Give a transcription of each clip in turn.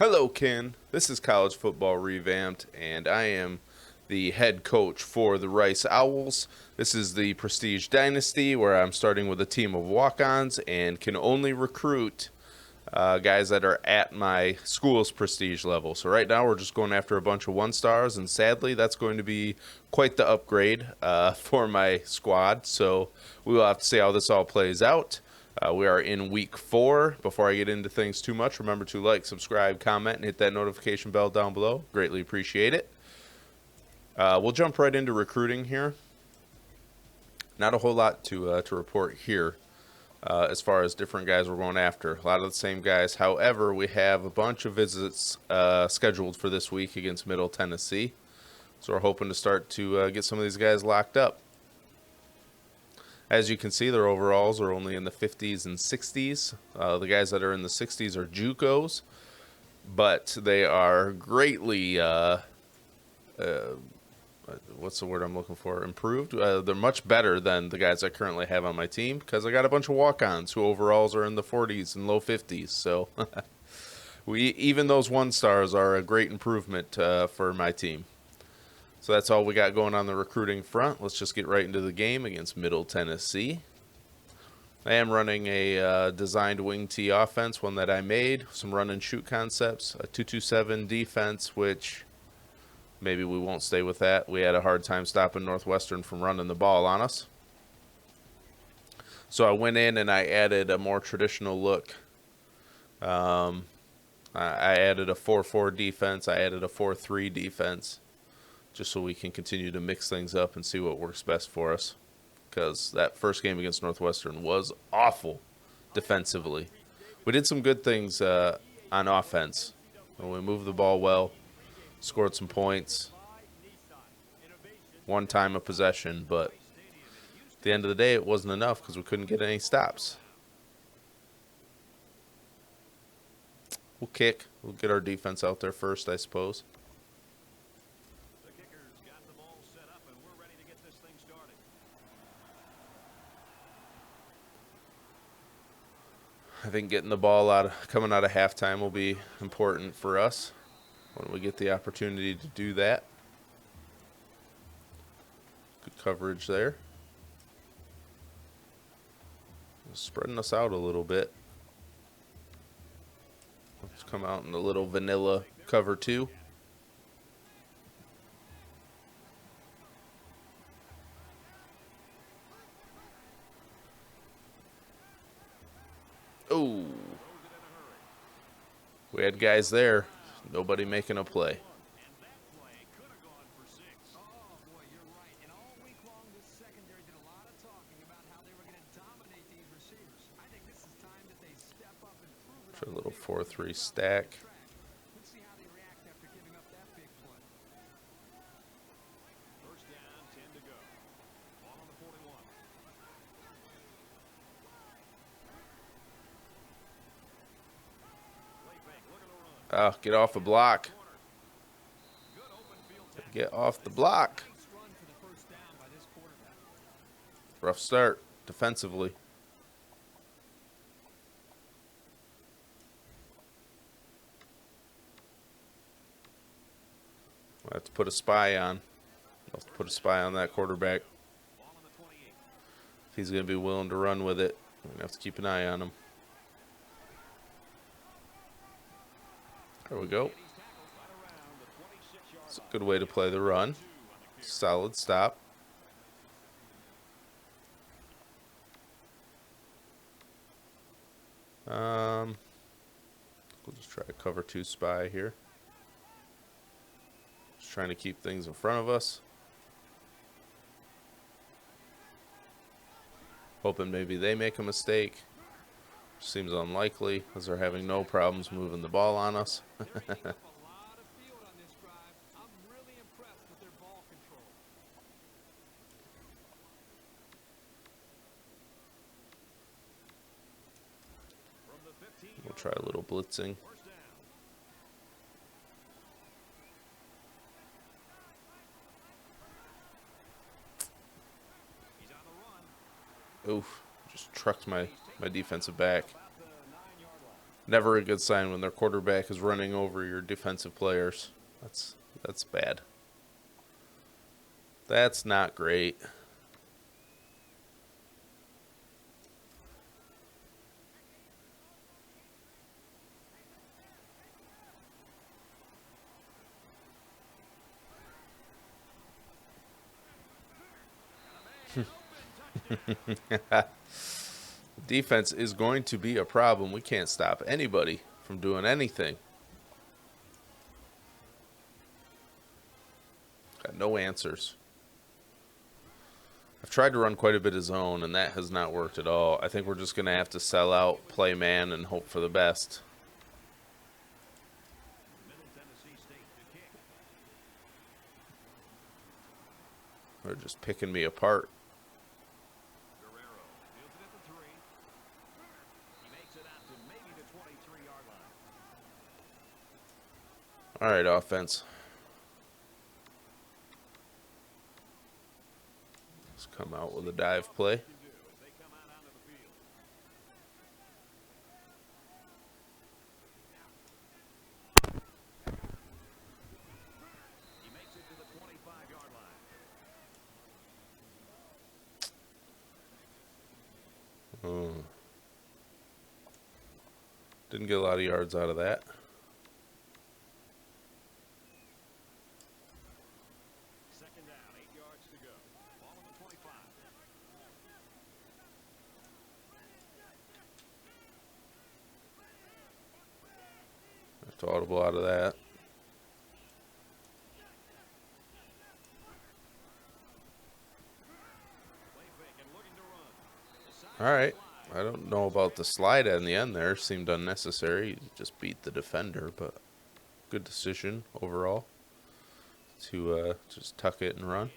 Hello, Ken. This is College Football Revamped, and I am the head coach for the Rice Owls. This is the Prestige Dynasty, where I'm starting with a team of walk-ons and can only recruit guys that are at my school's prestige level. So right now we're just going after a bunch of one-stars, and sadly that's going to be quite the upgrade for my squad. So we will have to see how this all plays out. We are in week 4. Before I get into things too much, remember to like, subscribe, comment, and hit that notification bell down below. Greatly appreciate it. We'll jump right into recruiting here. Not a whole lot to report here as far as different guys we're going after. A lot of the same guys. However, we have a bunch of visits scheduled for this week against Middle Tennessee. So we're hoping to start to get some of these guys locked up. As you can see, their overalls are only in the 50s and 60s. The guys that are in the 60s are JUCOs, but they are greatly, what's the word I'm looking for, improved. They're much better than the guys I currently have on my team because I got a bunch of walk-ons who overalls are in the 40s and low 50s. So even those one-stars are a great improvement for my team. So that's all we got going on the recruiting front. Let's just get right into the game against Middle Tennessee. I am running a designed wing tee offense, one that I made, some run and shoot concepts, a 2-2-7 defense, which maybe we won't stay with that. We had a hard time stopping Northwestern from running the ball on us. So I went in and I added a more traditional look. I added a 4-4 defense. I added a 4-3 defense, just so we can continue to mix things up and see what works best for us. Because that first game against Northwestern was awful defensively. We did some good things on offense. We moved the ball well, scored some points, one time of possession, but at the end of the day, it wasn't enough because we couldn't get any stops. We'll kick. We'll get our defense out there first, I suppose. I think getting the ball coming out of halftime will be important for us when we get the opportunity to do that. Good coverage there. Spreading us out a little bit. Let's come out in a little vanilla cover 2. Oh, we had guys there. Nobody making a play. Try a little 4-3 stack. Oh, get off the block. Get off the block. Rough start defensively. We'll have to put a spy on. We'll have to put a spy on that quarterback. If he's going to be willing to run with it, we're going to have to keep an eye on him. There we go. It's a good way to play the run. Solid stop. We'll just try to cover 2 spy here. Just trying to keep things in front of us. Hoping maybe they make a mistake. Seems unlikely, as they're having no problems moving the ball on us. We'll try a little blitzing. Oof, just trucked my defensive back. Never a good sign when their quarterback is running over your defensive players. That's bad. That's not great. Defense is going to be a problem. We can't stop anybody from doing anything. Got no answers. I've tried to run quite a bit of zone, and that has not worked at all. I think we're just going to have to sell out, play man, and hope for the best. They're just picking me apart. All right, offense. Let's come out with a dive play. Didn't get a lot of yards out of that. Second down, 8 yards to go. Ball on the 25. Have to audible out of that. All right. I don't know about the slide in the end there. Seemed unnecessary. He just beat the defender, but good decision overall to just tuck it and run.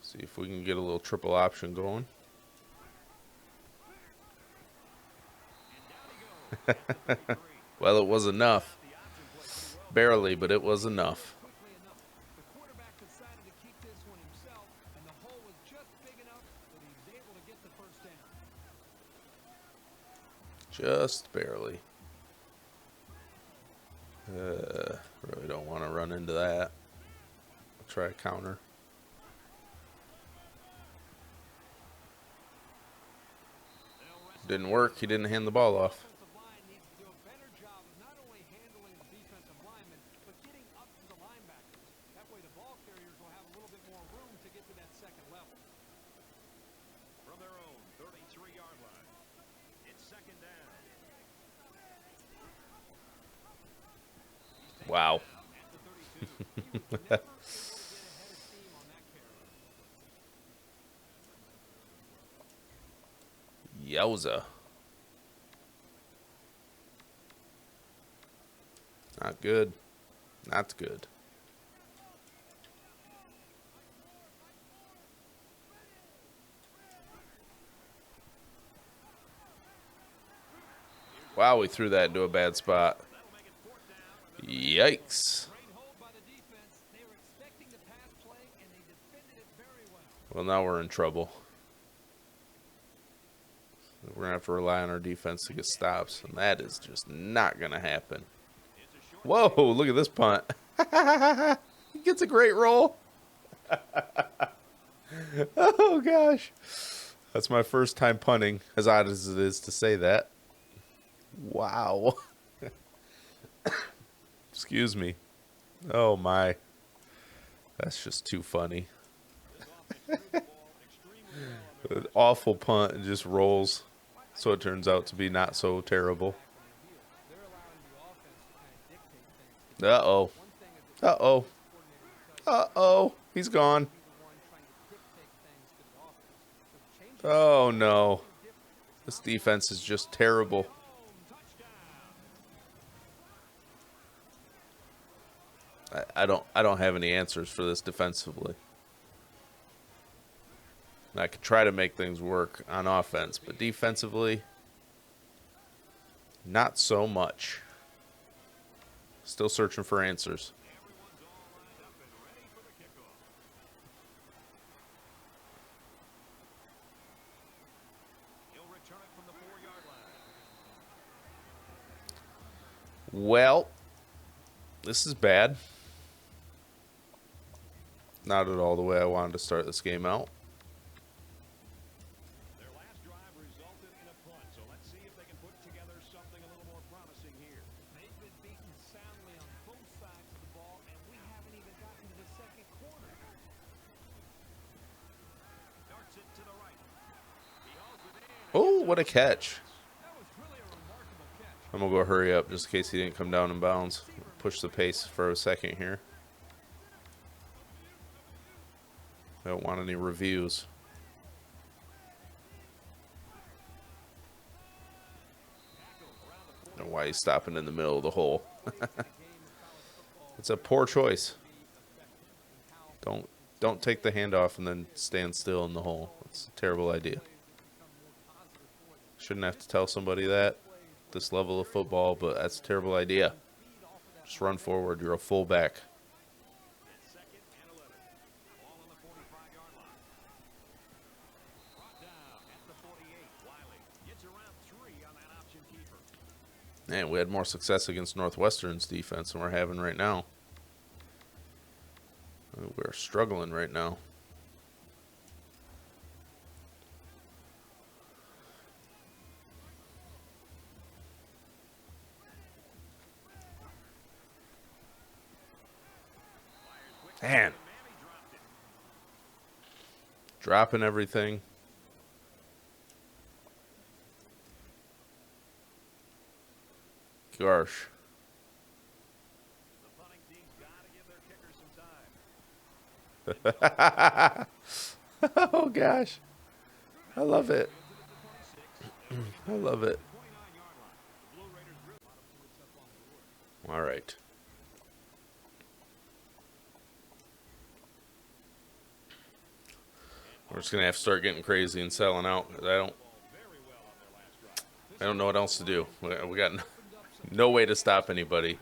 See if we can get a little triple option going. Well, it was enough. Barely, but it was enough. Just barely. Really don't want to run into that. I'll try a counter. Didn't work. He didn't hand the ball off. Wow. Yowza. Not good. Not good. Wow, we threw that into a bad spot. Yikes. Well, now we're in trouble. We're going to have to rely on our defense to get stops, and that is just not going to happen. Whoa, look at this punt. He gets a great roll. Oh, gosh. That's my first time punting, as odd as it is to say that. Wow. Excuse me. Oh, my. That's just too funny. An awful punt and just rolls. So it turns out to be not so terrible. Uh-oh. Uh-oh. Uh-oh. He's gone. Oh, no. This defense is just terrible. I don't have any answers for this defensively. I could try to make things work on offense, but defensively, not so much. Still searching for answers. Well, this is bad. Not at all the way I wanted to start this game out. Their last drive resulted in a punt, so let's see if they can put together something a little more promising here. They've been beaten soundly on both sides of the ball, and we haven't even gotten to the second quarter. Darts it to the right. He hauls it in. Oh, what a catch. That was really a remarkable catch. I'm going to go hurry up just in case he didn't come down in bounds. Push the pace for a second here. I don't want any reviews. I don't know why he's stopping in the middle of the hole. It's a poor choice. Don't take the handoff and then stand still in the hole. It's a terrible idea. Shouldn't have to tell somebody that this level of football, but that's a terrible idea. Just run forward. You're a fullback. It's 2nd and 11. Ball on the 45-yard line. Brought down at the 48. Wiley gets around 3 on that option keeper. Man, we had more success against Northwestern's defense than we're having right now. We're struggling right now. Man. Dropping everything. Gosh. The punting team's got to give their kicker some time. Oh, gosh. I love it. I love it. 29-yard line. The Blue Raiders really bottom points up on the board. All right. We're just going to have to start getting crazy and selling out. I don't know what else to do. We got no way to stop anybody.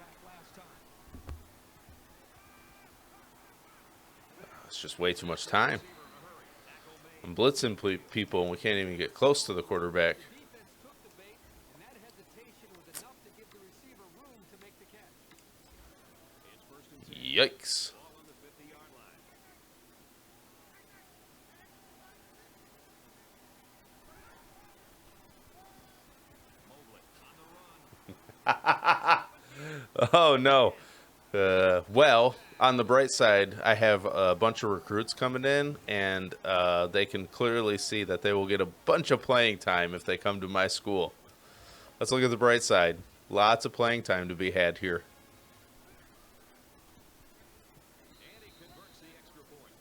It's just way too much time. I'm blitzing people, and we can't even get close to the quarterback. Defense took the bait, and that hesitation was enough to give the receiver room to make the catch. It's 1st and 10. Yikes. Ball on the 50-yard line. Mobley on the run. Oh, no. Well, on the bright side, I have a bunch of recruits coming in, and they can clearly see that they will get a bunch of playing time if they come to my school. Let's look at the bright side. Lots of playing time to be had here. And he converts the extra point.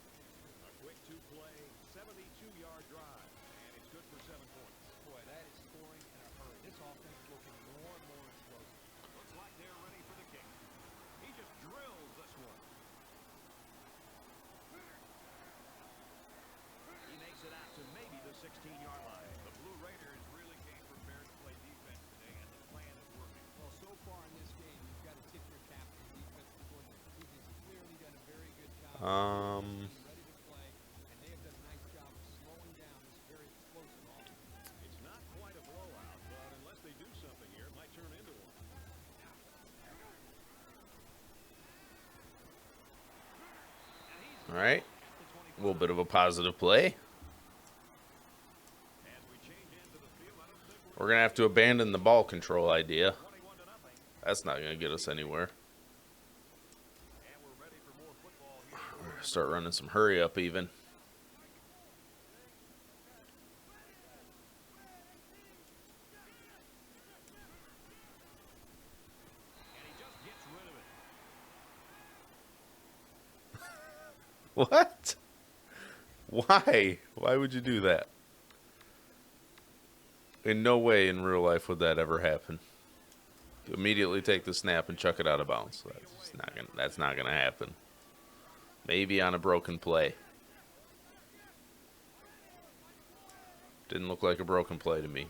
A quick two-play, 72-yard drive. And it's good for 7 points. Boy, that is scoring in a hurry. This offense looking more and more explosive. Looks like they're ready for the kick. He just drills this one. He makes it out to maybe the 16-yard line. The Blue Raiders really came prepared to play defense today, and the plan is working. Well, so far in this game, you've got to tip your cap to the defensive coordinator. He has clearly done a very good job of being ready to play, and they have done a nice job of slowing down this very explosive offense. It's not quite a blowout, but unless they do something here, it might turn into one. All right. A little bit of a positive play. As we change into the field, I don't think We're going to have to abandon the ball control idea. 21 to nothing. That's not going to get us anywhere. And we're ready for more football here. We're gonna start running some hurry up even. And he just gets rid of it. What? Why? Why would you do that? In no way in real life would that ever happen. Immediately take the snap and chuck it out of bounds. That's not gonna happen. Maybe on a broken play. Didn't look like a broken play to me.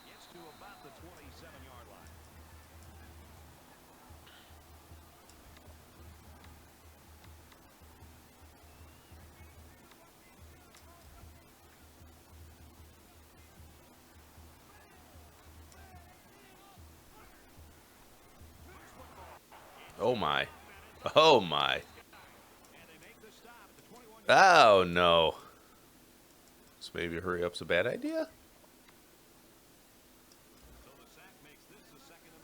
Gets to about the 27-yard line. Oh my. Oh my. And they make the stop. The 21 Oh no. So maybe hurry up's a bad idea? So the sack makes this a 2nd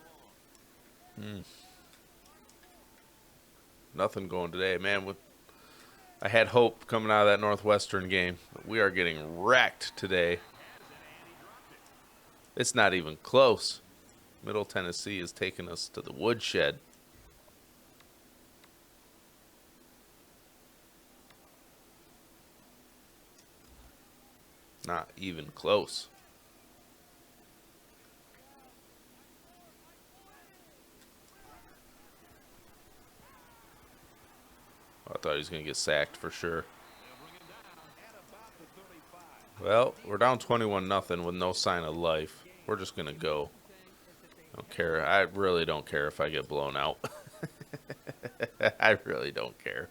and long. Nothing going today, man. I had hope coming out of that Northwestern game. We are getting wrecked today. It's not even close. Middle Tennessee is taking us to the woodshed. Not even close. I thought he was going to get sacked for sure. Well, we're down 21-0 with no sign of life. We're just going to go. I don't care. I really don't care if I get blown out. I really don't care.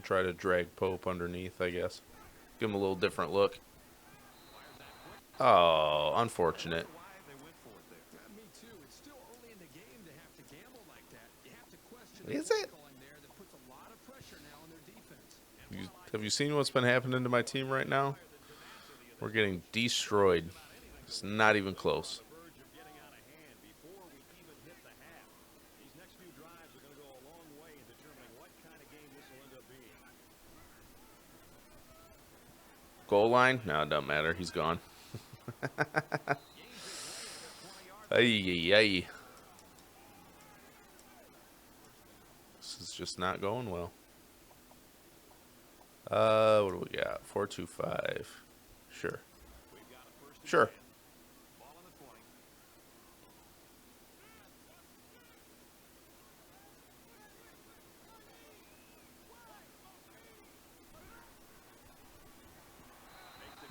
Try to drag Pope underneath, I guess. Give him a little different look. Oh, unfortunate. Me too. It's still early in the game to have to gamble like that. You have to question Is the it? calling there that puts a lot of pressure now on their defense. Have you seen what's been happening to my team right now? We're getting destroyed. It's not even close. Verge of getting out of hand before we even hit the half. These next few drives are going to go a long way in determining what kind of game this will end up being. Goal line? No, it doesn't matter. He's gone. Ay, ay, ay. This is just not going well. What do we got? 4-2-5. Sure. Sure. Ball on the 20.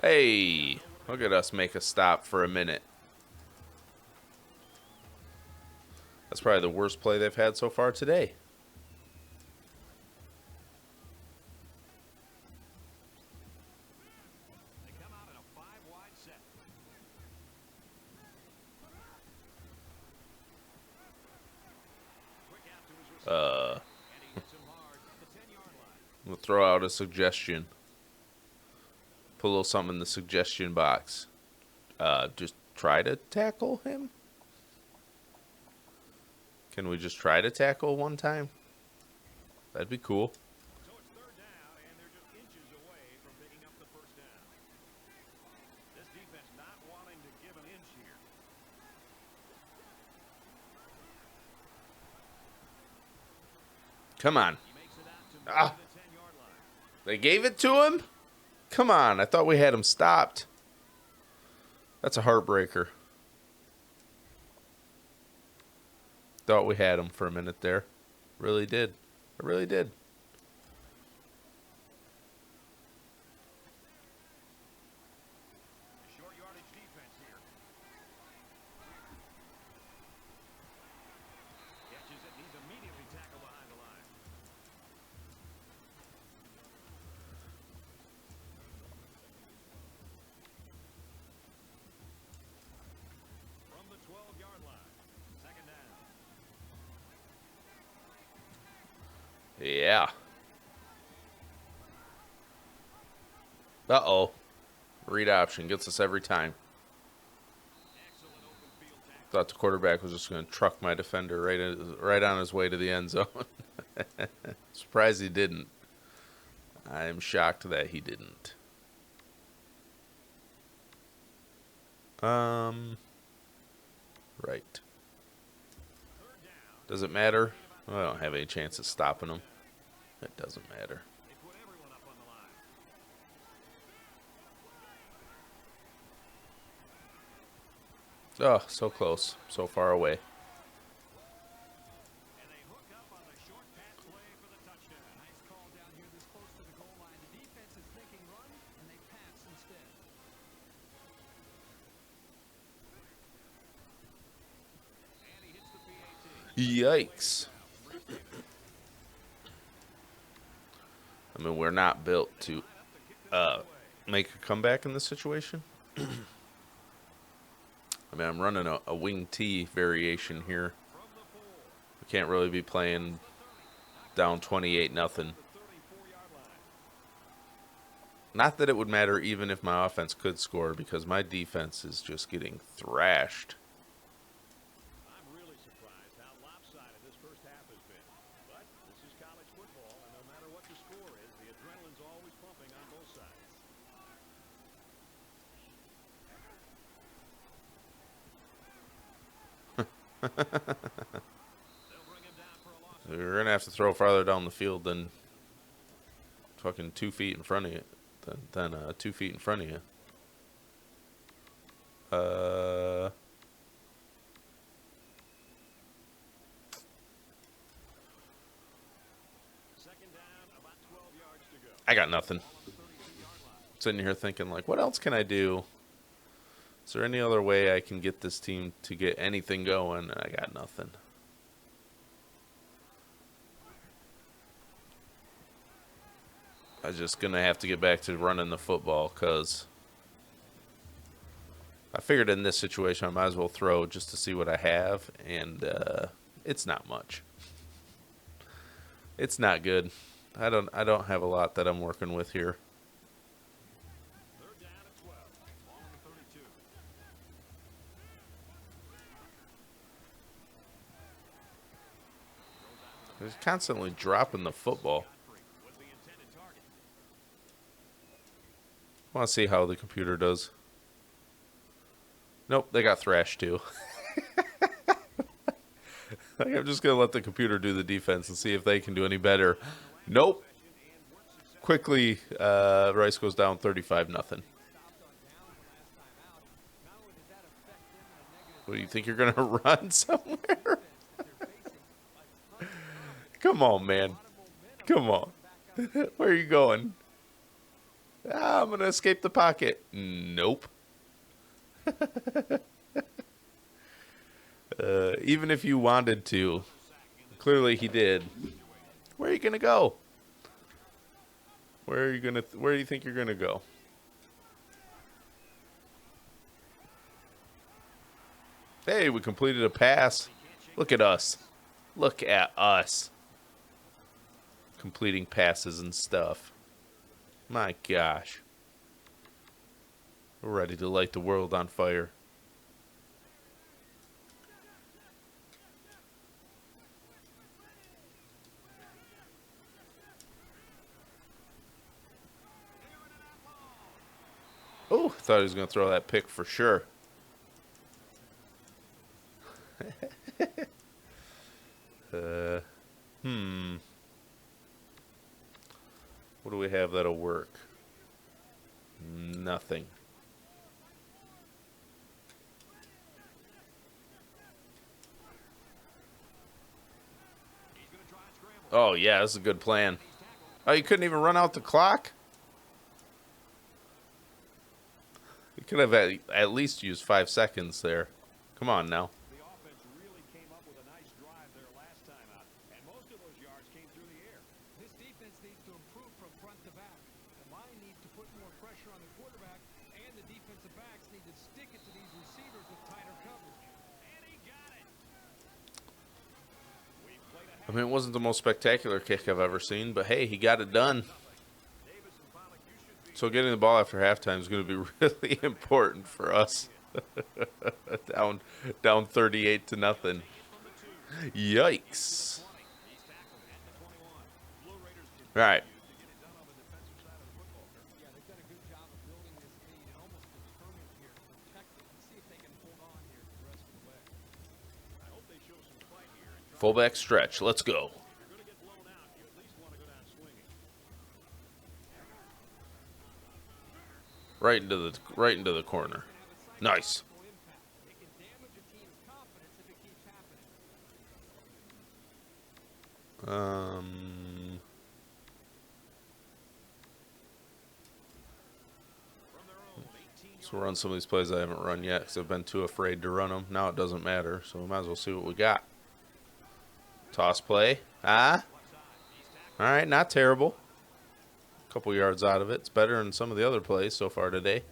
Hey, look at us make a stop for a minute. That's probably the worst play they've had so far today. They come out in a 5-wide set. Quick out to his receiver. And he hits him hard at the 10-yard line. We'll throw out a suggestion. Put a little something in the suggestion box. Just try to tackle him? Can we just try to tackle one time? That'd be cool. So it's 3rd down, and they're just inches away from picking up the 1st down. This defense not wanting to give an inch here. Come on. He makes it out to the 10-yard line. They gave it to him? Come on. I thought we had him stopped. That's a heartbreaker. Thought we had him for a minute there. Really did. I really did. A short yardage defense here. Catches it, and he's immediately tackled behind the line. From the 12-yard line. 2nd down. Yeah. Uh-oh. Read option gets us every time. Excellent open field tackle. Thought the quarterback was just going to truck my defender right on his way to the end zone. Surprised he didn't. I am shocked that he didn't. Right. Does it matter? Well, I don't have any chance of stopping him. It doesn't matter. They put everyone up on the line. Oh, so close. So far away. And they hook up on the short pass play for the touchdown. Nice call down here this close to the goal line. The defense is thinking run, and they pass instead. And he hits the PAT. Yikes. I mean, we're not built to make a comeback in this situation. I mean, I'm running a wing T variation here. We can't really be playing down 28 nothing. Not that it would matter even if my offense could score, because my defense is just getting thrashed. I'm really surprised how lopsided this first half has been. But this is college football, and no matter what the score is, the adrenaline's always pumping on both sides. They'll bring him down for a loss. You're going to have to throw farther down the field than fucking 2 feet in front of you. Than 2 feet in front of you. Second down, about 12 yards to go. I got nothing. Ball on the 32-yard line. Sitting here thinking, like, what else can I do? Is there any other way I can get this team to get anything going? And I got nothing. I'm just going to have to get back to running the football, because I figured in this situation I might as well throw just to see what I have, and it's not much. It's not good. I don't have a lot that I'm working with here. Third down at 12. Ball on the 32. They're constantly dropping the football. Was the intended target. I want to see how the computer does. Nope, they got thrashed too. Like, I'm just going to let the computer do the defense and see if they can do any better. Nope. Quickly, Rice goes down 35-0. What, do you think you're going to run somewhere? Come on, man. Come on. Where are you going? Ah, I'm going to escape the pocket. Nope. Even if you wanted to, clearly he did. Where are you going to go? Where do you think you're going to go? Hey, we completed a pass. Look at us. Look at us. Completing passes and stuff. My gosh. We're ready to light the world on fire. Oh, thought he was going to throw that pick for sure. What do we have that'll work? Nothing. He's going to try and scramble. Oh, yeah, this is a good plan. Oh, you couldn't even run out the clock? You could have at least used 5 seconds there. Come on now. The offense really came up with a nice drive there last time out, and most of those yards came through the air. This defense needs to improve from front to back. The line needs to put more pressure on the quarterback, and the defensive backs need to stick it to these receivers with tighter coverage. And he got it. We played a I mean, it wasn't the most spectacular kick I've ever seen, but hey, he got it done. Davis and Pollock, you should be So getting the ball after halftime is going to be really important for us. down 38-0. Yikes. He's tackled at the 21. Blue Raiders All right. to get it done on the defensive side of the football. Yeah, they've done a good job of building this lead and almost determined here to protect it and see if they can hold on here for the rest of the way. I hope they show some fight here and try. Fullback stretch. Let's go. If you're going to get blown out, you at least want to go down swinging. Right into the corner. Nice. Impact. It can damage a team's confidence if it keeps happening. From their own 18 So we'll run some of these plays I haven't run yet because I've been too afraid to run them. Now it doesn't matter, so we might as well see what we got. Toss play. Ah. All right, not terrible. couple yards out of it. It's better than some of the other plays so far today.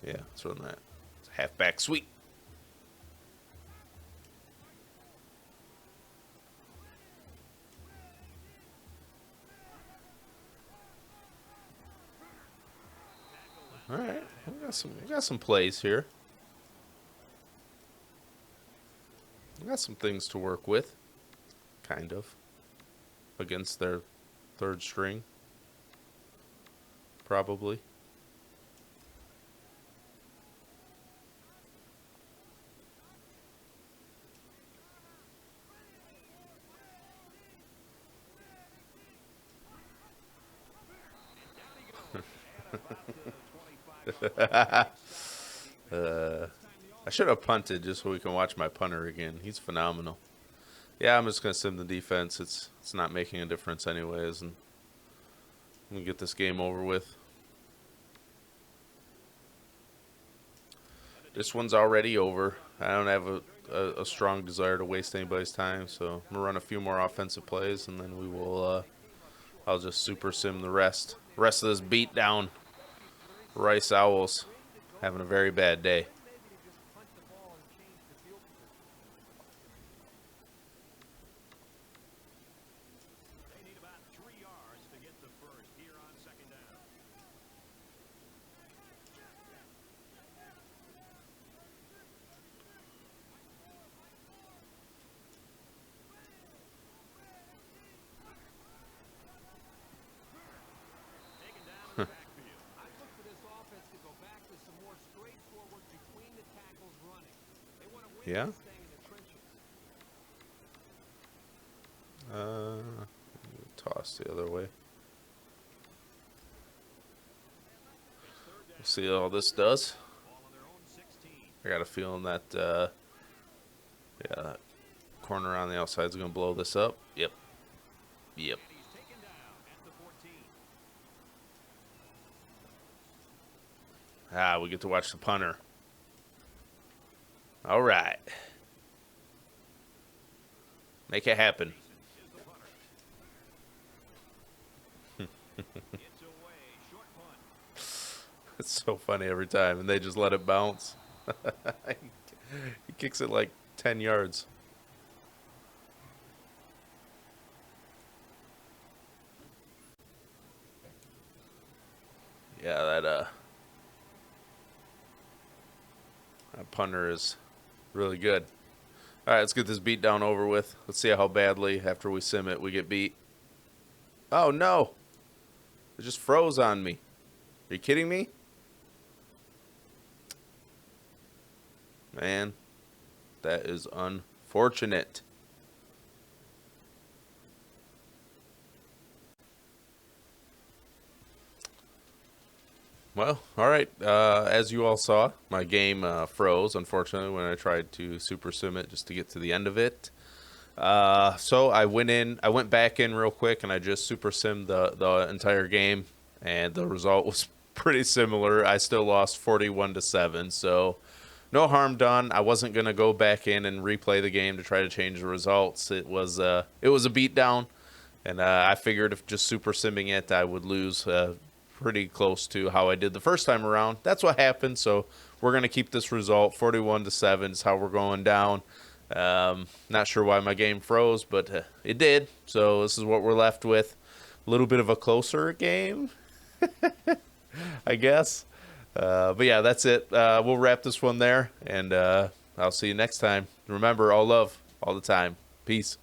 Yeah, let's run that. It's a halfback sweep. All right, we got some plays here. We got some things to work with, kind of, against their third string, probably. I should have punted just so we can watch my punter again. He's phenomenal. Yeah, I'm just gonna sim the defense. It's not making a difference anyways, and I'm gonna get this game over with. This one's already over. I don't have a strong desire to waste anybody's time, so I'm gonna run a few more offensive plays, and then we will. I'll just super sim the rest. Rest of this beatdown. Rice Owls having a very bad day. They need about 3 yards to get the first here on second down. Taken down in the backfield. I look for this offense to go back to some more straightforward between the tackles running. They want to win Yeah. this thing in the trenches. Toss the other way. We'll see how this does. Ball on their own 16. I got a feeling that, yeah, that corner on the outside is going to blow this up. Yep. Yep. And he's taken down at the 14. Ah, we get to watch the punter. All right. Make it happen. Is the punter. It's away. Short punt. It's so funny every time, and they just let it bounce. He kicks it like 10 yards. Yeah, that punter is really good. All right, let's get this beat down over with. Let's see how badly, after we sim it, we get beat. Oh, no. It just froze on me. Are you kidding me? Man, that is unfortunate. Well, all right. As you all saw, my game froze, unfortunately, when I tried to super sim it just to get to the end of it. So I went back in real quick, and I just super simmed the entire game, and the result was pretty similar. I still lost 41-7, so no harm done. I wasn't gonna go back in and replay the game to try to change the results. It was a beatdown, and I figured if just super simming it, I would lose pretty close to how I did the first time around. That's what happened. So we're gonna keep this result. 41-7 is how we're going down. Not sure why my game froze, but it did. So this is what we're left with. A little bit of a closer game, I guess. But yeah, that's it. We'll wrap this one there, and I'll see you next time. Remember, all love, all the time. Peace.